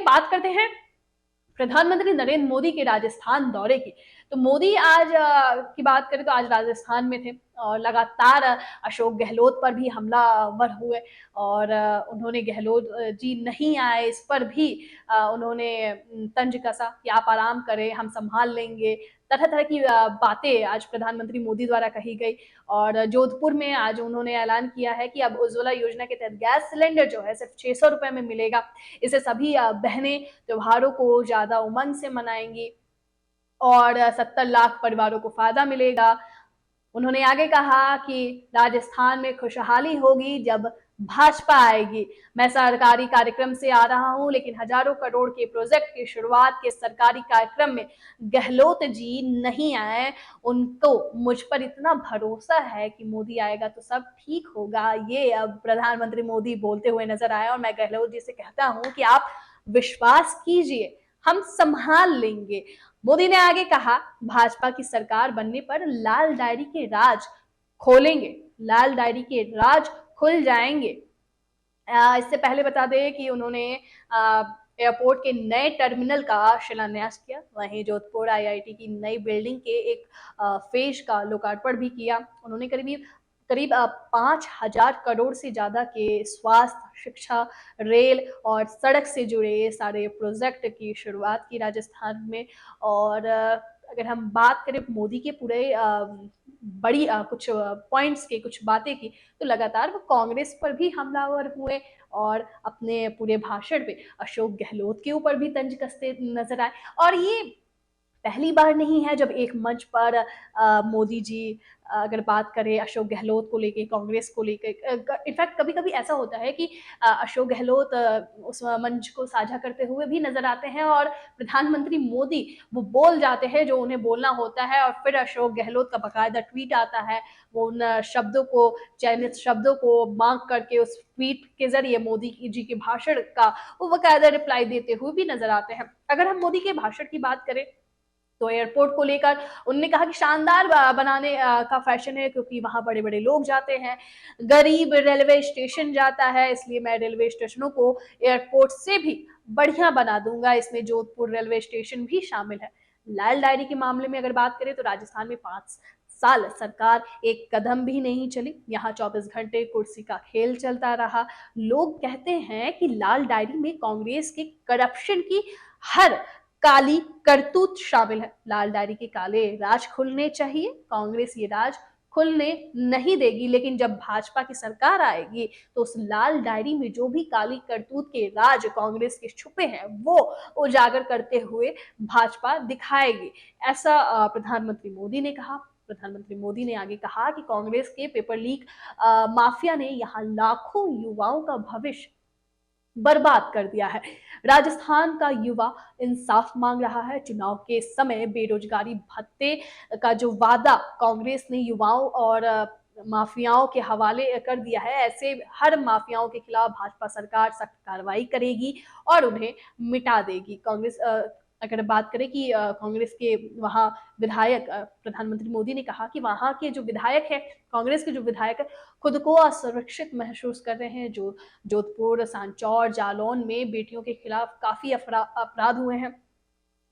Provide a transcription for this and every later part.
बात करते हैं प्रधानमंत्री नरेंद्र मोदी के राजस्थान दौरे की। तो मोदी आज की बात करें तो आज राजस्थान में थे और लगातार अशोक गहलोत पर भी हमलावर हुए और उन्होंने गहलोत जी नहीं आए इस पर भी उन्होंने तंज कसा कि आप आराम करें, हम संभाल लेंगे। तरह-तरह की बातें आज प्रधानमंत्री मोदी द्वारा कही गई और जोधपुर में आज उन्होंने ऐलान किया है कि अब उज्ज्वला योजना के तहत गैस सिलेंडर जो है सिर्फ 600 रुपए में मिलेगा। इसे सभी बहनें त्योहारों को ज्यादा उमंग से मनाएंगी और 70 लाख परिवारों को फायदा मिलेगा। उन्होंने आगे कहा कि राजस्थान में खुशहाली होगी जब भाजपा आएगी। मैं सरकारी कार्यक्रम से आ रहा हूं लेकिन हजारों करोड़ के प्रोजेक्ट की शुरुआत के सरकारी कार्यक्रम में गहलोत जी नहीं आए। उनको मुझ पर इतना भरोसा है कि मोदी आएगा तो सब ठीक होगा। ये अब प्रधानमंत्री मोदी बोलते हुए नजर आए और मैं गहलोत जी से कहता हूं कि आप विश्वास कीजिए, हम संभाल लेंगे। मोदी ने आगे कहा भाजपा की सरकार बनने पर लाल डायरी के राज खोलेंगे, लाल डायरी के राज खुल जाएंगे। इससे पहले बता दें कि उन्होंने एयरपोर्ट के नए टर्मिनल का शिलान्यास किया, वहीं जोधपुर आईआईटी की नई बिल्डिंग के एक फेज का लोकार्पण भी किया। उन्होंने करीब करीब 5,000 करोड़ से ज्यादा के स्वास्थ्य, शिक्षा, रेल और सड़क से जुड़े सारे प्रोजेक्ट की शुरुआत की राजस्थान में। और अगर हम बात करें मोदी के पूरे बड़ी कुछ पॉइंट्स की, कुछ बातें की, तो लगातार वो कांग्रेस पर भी हमलावर हुए और अपने पूरे भाषण पे अशोक गहलोत के ऊपर भी तंज कसते नजर आए। और ये पहली बार नहीं है जब एक मंच पर मोदी जी अगर बात करें अशोक गहलोत को लेके, कांग्रेस को लेके, इनफैक्ट कभी-कभी ऐसा होता है कि अशोक गहलोत उस मंच को साझा करते हुए भी नजर आते हैं और प्रधानमंत्री मोदी वो बोल जाते हैं जो उन्हें बोलना होता है और फिर अशोक गहलोत का बकायदा ट्वीट आता है। वो उन शब्दों को, चयनित शब्दों को मांग करके उस ट्वीट के जरिए मोदी जी के भाषण का वो बकायदा रिप्लाई देते हुए भी नजर आते हैं। अगर हम मोदी के भाषण की बात करें तो एयरपोर्ट को लेकर उन्होंने कहा कि शानदार बनाने का फैशन है क्योंकि वहां बड़े बड़े लोग जाते हैं, गरीब रेलवे स्टेशन जाता है, इसलिए मैं रेलवे स्टेशनों को एयरपोर्ट से भी बढ़िया बना दूंगा। इसमें जोधपुर रेलवे स्टेशन भी शामिल है। लाल डायरी के मामले में अगर बात करें तो राजस्थान में 5 साल सरकार एक कदम भी नहीं चली। यहाँ 24 घंटे कुर्सी का खेल चलता रहा। लोग कहते हैं कि लाल डायरी में कांग्रेस के करप्शन की हर काली करतूत शामिल है। लाल डायरी के काले राज खुलने चाहिए, कांग्रेस ये राज खुलने नहीं देगी। लेकिन जब भाजपा की सरकार आएगी तो उस लाल डायरी में जो भी काली करतूत के राज कांग्रेस के छुपे हैं वो उजागर करते हुए भाजपा दिखाएगी। ऐसा प्रधानमंत्री मोदी ने कहा। प्रधानमंत्री मोदी ने आगे कहा कि कांग्रेस के पेपर लीक माफिया ने यहाँ लाखों युवाओं का भविष्य बर्बाद कर दिया है। राजस्थान का युवा इंसाफ मांग रहा है। चुनाव के समय बेरोजगारी भत्ते का जो वादा कांग्रेस ने युवाओं और माफियाओं के हवाले कर दिया है, ऐसे हर माफियाओं के खिलाफ भाजपा सरकार सख्त कार्रवाई करेगी और उन्हें मिटा देगी। कांग्रेस अगर बात करें कि कांग्रेस के वहाँ विधायक, प्रधानमंत्री मोदी ने कहा कि वहाँ के जो विधायक है, कांग्रेस के जो विधायक है, खुद को असुरक्षित महसूस कर रहे हैं। जो जोधपुर, सांचौर, जालौन में बेटियों के खिलाफ काफी अपराध हुए हैं।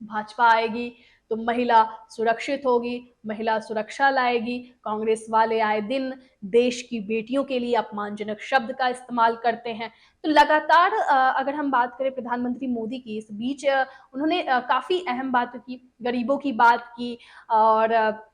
भाजपा आएगी तो महिला सुरक्षित होगी, महिला सुरक्षा लाएगी। कांग्रेस वाले आए दिन देश की बेटियों के लिए अपमानजनक शब्द का इस्तेमाल करते हैं। तो लगातार अगर हम बात करें प्रधानमंत्री मोदी की, इस बीच उन्होंने काफी अहम बात की, गरीबों की बात की और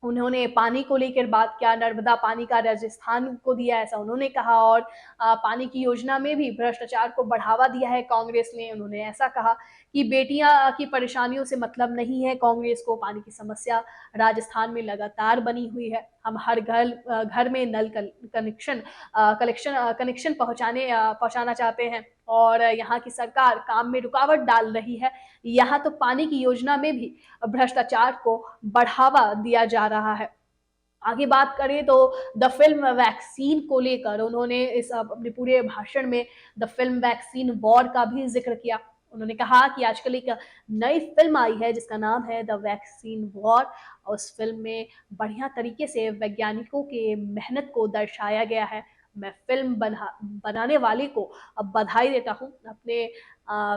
उन्होंने पानी को लेकर बात किया। नर्मदा पानी का राजस्थान को दिया ऐसा उन्होंने कहा और पानी की योजना में भी भ्रष्टाचार को बढ़ावा दिया है कांग्रेस ने। उन्होंने ऐसा कहा कि बेटियां की परेशानियों से मतलब नहीं है कांग्रेस को। पानी की समस्या राजस्थान में लगातार बनी हुई है। हम हर घर में नल कनेक्शन पहुंचाना चाहते हैं और यहाँ की सरकार काम में रुकावट डाल रही है। यहाँ तो पानी की योजना में भी भ्रष्टाचार को बढ़ावा दिया जा रहा है। आगे बात करें तो द फिल्म वैक्सीन को लेकर उन्होंने इस अपने पूरे भाषण में द फिल्म वैक्सीन वॉर का भी जिक्र किया। उन्होंने कहा कि आजकल एक नई फिल्म आई है जिसका नाम है द वैक्सीन वॉर। उस फिल्म में बढ़िया तरीके से वैज्ञानिकों के मेहनत को दर्शाया गया है। मैं फिल्म बनाने वाले को अब बधाई देता हूँ। अपने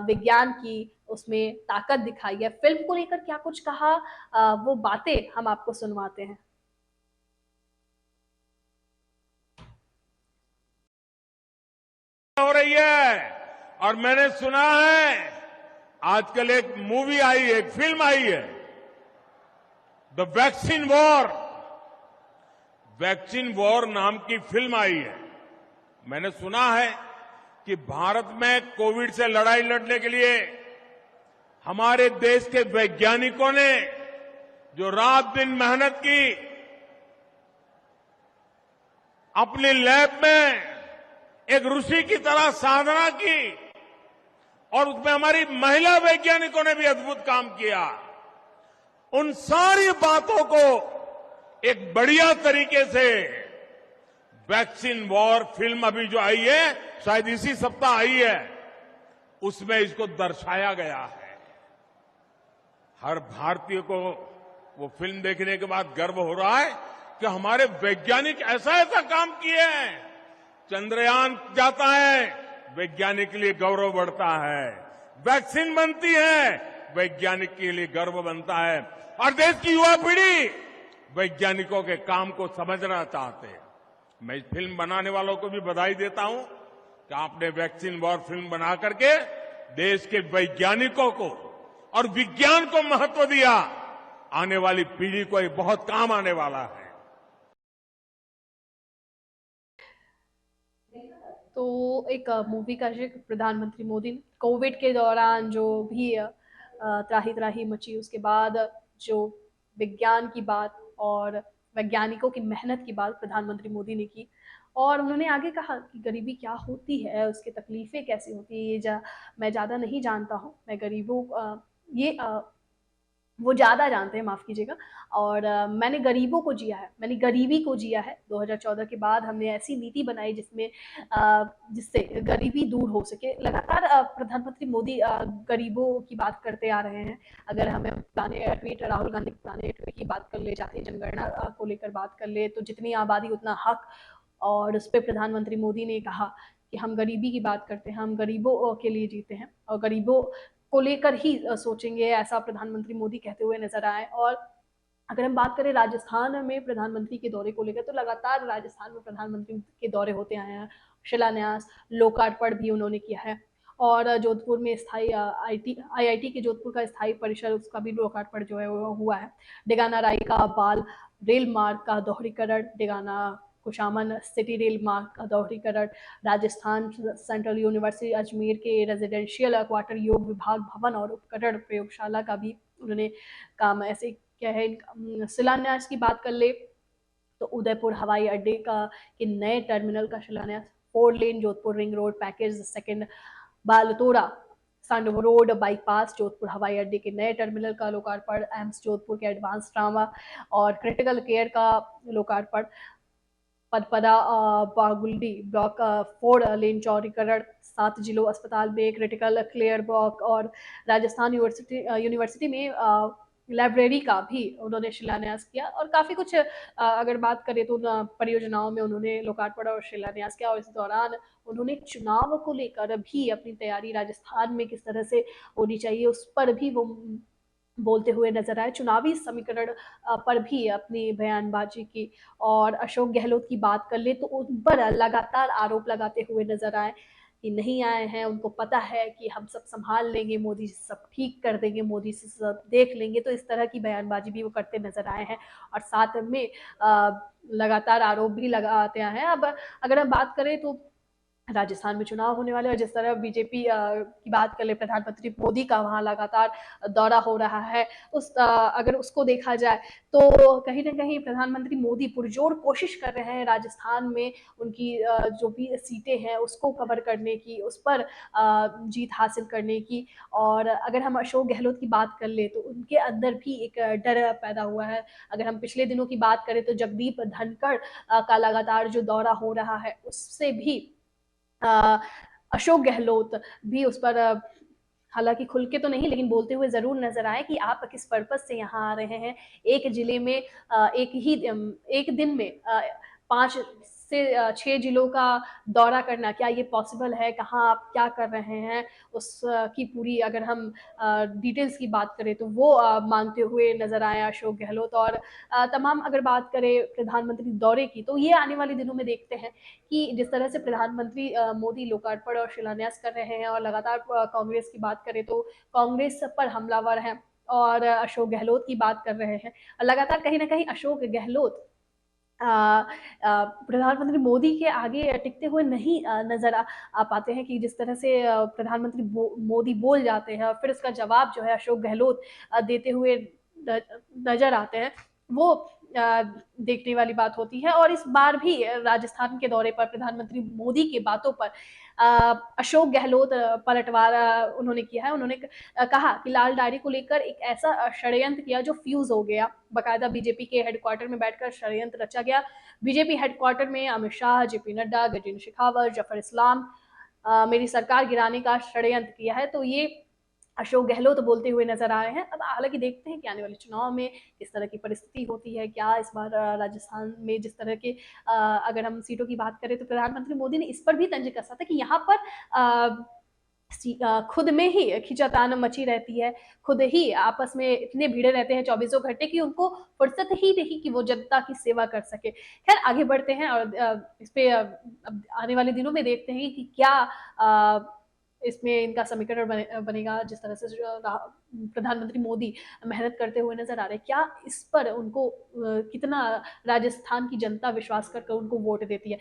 विज्ञान की उसमें ताकत दिखाई है। फिल्म को लेकर क्या कुछ कहा, वो बातें हम आपको सुनवाते हैं। हो रही है और मैंने सुना है आजकल एक मूवी आई है, एक फिल्म आई है, the vaccine war. Vaccine war नाम की फिल्म आई है। मैंने सुना है कि भारत में कोविड से लड़ाई लड़ने के लिए हमारे देश के वैज्ञानिकों ने जो रात दिन मेहनत की, अपनी लैब में एक ऋषि की तरह साधना की, और उसमें हमारी महिला वैज्ञानिकों ने भी अद्भुत काम किया। उन सारी बातों को एक बढ़िया तरीके से वैक्सीन वॉर फिल्म अभी जो आई है, शायद इसी सप्ताह आई है, उसमें इसको दर्शाया गया है। हर भारतीय को वो फिल्म देखने के बाद गर्व हो रहा है कि हमारे वैज्ञानिक ऐसा ऐसा काम किए हैं। चंद्रयान जाता है, वैज्ञानिक के लिए गौरव बढ़ता है। वैक्सीन बनती है, वैज्ञानिक के लिए गर्व बनता है। और देश की युवा पीढ़ी वैज्ञानिकों के काम को समझना चाहते हैं। मैं इस फिल्म बनाने वालों को भी बधाई देता हूं कि आपने वैक्सीन वॉर फिल्म बना करके देश के वैज्ञानिकों को और विज्ञान को महत्व दिया। आने वाली पीढ़ी को ये बहुत काम आने वाला है। तो एक मूवी का जिक्र प्रधानमंत्री मोदी ने कोविड के दौरान जो भी त्राही त्राही मची, उसके बाद जो विज्ञान की बात और वैज्ञानिकों की मेहनत की बात प्रधानमंत्री मोदी ने की। और उन्होंने आगे कहा कि गरीबी क्या होती है, उसकी तकलीफें कैसी होती है, ये मैं ज़्यादा नहीं जानता हूँ। मैं गरीबों ये वो ज़्यादा जानते हैं, माफ़ कीजिएगा। और मैंने गरीबों को जिया है, मैंने गरीबी को जिया है। 2014 के बाद हमने ऐसी नीति बनाई जिसमें जिससे गरीबी दूर हो सके। लगातार प्रधानमंत्री मोदी गरीबों की बात करते आ रहे हैं। अगर हमें पुराने ट्वीट, राहुल गांधी के पुराने ट्वीट की बात कर ले, जातीय जनगणना को लेकर बात कर ले, तो जितनी आबादी उतना हक, और उस पर प्रधानमंत्री मोदी ने कहा कि हम गरीबी की बात करते हैं, हम गरीबों के लिए जीते हैं और गरीबों को लेकर ही सोचेंगे, ऐसा प्रधानमंत्री मोदी कहते हुए नजर आए। और अगर हम बात करें राजस्थान में प्रधानमंत्री के दौरे को लेकर, तो लगातार राजस्थान में प्रधानमंत्री के दौरे होते आए हैं। शिलान्यास, लोकार्पण भी उन्होंने किया है। और जोधपुर में स्थायी आईआईटी के जोधपुर का स्थायी परिसर, उसका भी लोकार्पण जो है वो हुआ है। डेगाना राई का बाल रेल मार्ग का दोहरीकरण, डेगाना कुशामन सिटी रेल मार्ग का दोहरीकरण, राजस्थान सेंट्रल यूनिवर्सिटी अजमेर के रेजिडेंशियल क्वार्टर योग विभाग भवन और उपकरण प्रयोगशाला का भी उन्होंने काम ऐसे क्या है। शिलान्यास की बात कर ले तो उदयपुर हवाई अड्डे का के नए टर्मिनल का शिलान्यास, 4 lane Jodhpur ring road package second, Baltoda Sandav road bypass Jodhpur हवाई अड्डे के नए टर्मिनल का लोकार्पण, एम्स जोधपुर के एडवांस ट्रामा और क्रिटिकल केयर का लोकार्पण, पदपदा बागुल्डी ब्लॉक 4 लेन चौड़ीकरण, 7 जिलों अस्पताल में क्रिटिकल क्लियर ब्लॉक, और राजस्थान यूनिवर्सिटी में लाइब्रेरी का भी उन्होंने शिलान्यास किया। और काफ़ी कुछ अगर बात करें तो उन परियोजनाओं में उन्होंने लोकार्पण और शिलान्यास किया। और इस दौरान उन्होंने चुनाव को लेकर भी अपनी तैयारी राजस्थान में किस तरह से होनी चाहिए उस पर भी वो बोलते हुए नजर आए। चुनावी समीकरण पर भी अपनी बयानबाजी की। और अशोक गहलोत की बात कर ले तो उन पर लगातार आरोप लगाते हुए नजर आए कि नहीं आए हैं, उनको पता है कि हम सब संभाल लेंगे, मोदी सब ठीक कर देंगे, मोदी से सब देख लेंगे। तो इस तरह की बयानबाजी भी वो करते नजर आए हैं और साथ में लगातार आरोप भी लगाते आए हैं। अब अगर हम बात करें तो राजस्थान में चुनाव होने वाले, और जिस तरह बीजेपी की बात कर ले, प्रधानमंत्री मोदी का वहां लगातार दौरा हो रहा है, अगर उसको देखा जाए तो कहीं ना कहीं प्रधानमंत्री मोदी पुरजोर कोशिश कर रहे हैं राजस्थान में उनकी जो भी सीटें हैं उसको कवर करने की, उस पर जीत हासिल करने की। और अगर हम अशोक गहलोत की बात कर ले तो उनके अंदर भी एक डर पैदा हुआ है। अगर हम पिछले दिनों की बात करें तो जगदीप धनखड़ का लगातार जो दौरा हो रहा है, उससे भी अशोक गहलोत भी उस पर हालांकि खुल के तो नहीं, लेकिन बोलते हुए जरूर नजर आए कि आप किस पर्पज से यहाँ आ रहे हैं। एक जिले में एक दिन में 5 6 जिलों का दौरा करना, क्या ये पॉसिबल है? कहाँ आप क्या कर रहे हैं? उस की पूरी अगर हम डिटेल्स की बात करें तो वो माँगते हुए नज़र आए अशोक गहलोत। और तमाम अगर बात करें प्रधानमंत्री दौरे की, तो ये आने वाले दिनों में देखते हैं कि जिस तरह से प्रधानमंत्री मोदी लोकार्पण और शिलान्यास कर रहे हैं, और लगातार कांग्रेस की बात करें तो कांग्रेस पर हमलावर हैं और अशोक गहलोत की बात कर रहे हैं। लगातार कहीं न कहीं अशोक गहलोत अ प्रधानमंत्री मोदी के आगे टिकते हुए नहीं नज़र आ पाते हैं, कि जिस तरह से प्रधानमंत्री मोदी बोल जाते हैं और फिर उसका जवाब जो है अशोक गहलोत देते हुए नज़र आते हैं, वो देखने वाली बात होती है। और इस बार भी राजस्थान के दौरे पर प्रधानमंत्री मोदी की बातों पर अशोक गहलोत पलटवार उन्होंने किया है। उन्होंने कहा कि लाल डायरी को लेकर एक ऐसा षड्यंत्र किया जो फ्यूज हो गया। बाकायदा बीजेपी के हेडक्वार्टर में बैठकर षड्यंत्र रचा गया। बीजेपी हेडक्वार्टर में अमित शाह, जेपी नड्डा, गजेंद्र शेखावत, जफर इस्लाम मेरी सरकार गिराने का षड्यंत्र किया है। तो ये अशोक गहलोत बोलते हुए नजर आ रहे हैं। अब हालांकि देखते हैं कि आने वाले चुनाव में किस तरह की परिस्थिति होती है, क्या इस बार राजस्थान में जिस तरह के अगर हम सीटों की बात करें तो प्रधानमंत्री मोदी ने इस पर भी तंज कसा था कि यहाँ पर खुद में ही खींचातान मची रहती है, खुद ही आपस में इतने भिड़े रहते हैं चौबीसों घंटे कि उनको फुर्सत ही नहीं कि वो जनता की सेवा कर सके। खैर आगे बढ़ते हैं और इस पे अब आने वाले दिनों में देखते हैं कि क्या इसमें इनका समीकरण बनेगा। जिस तरह से प्रधानमंत्री मोदी मेहनत करते हुए नजर आ रहे हैं, क्या इस पर उनको कितना राजस्थान की जनता विश्वास कर उनको वोट देती है।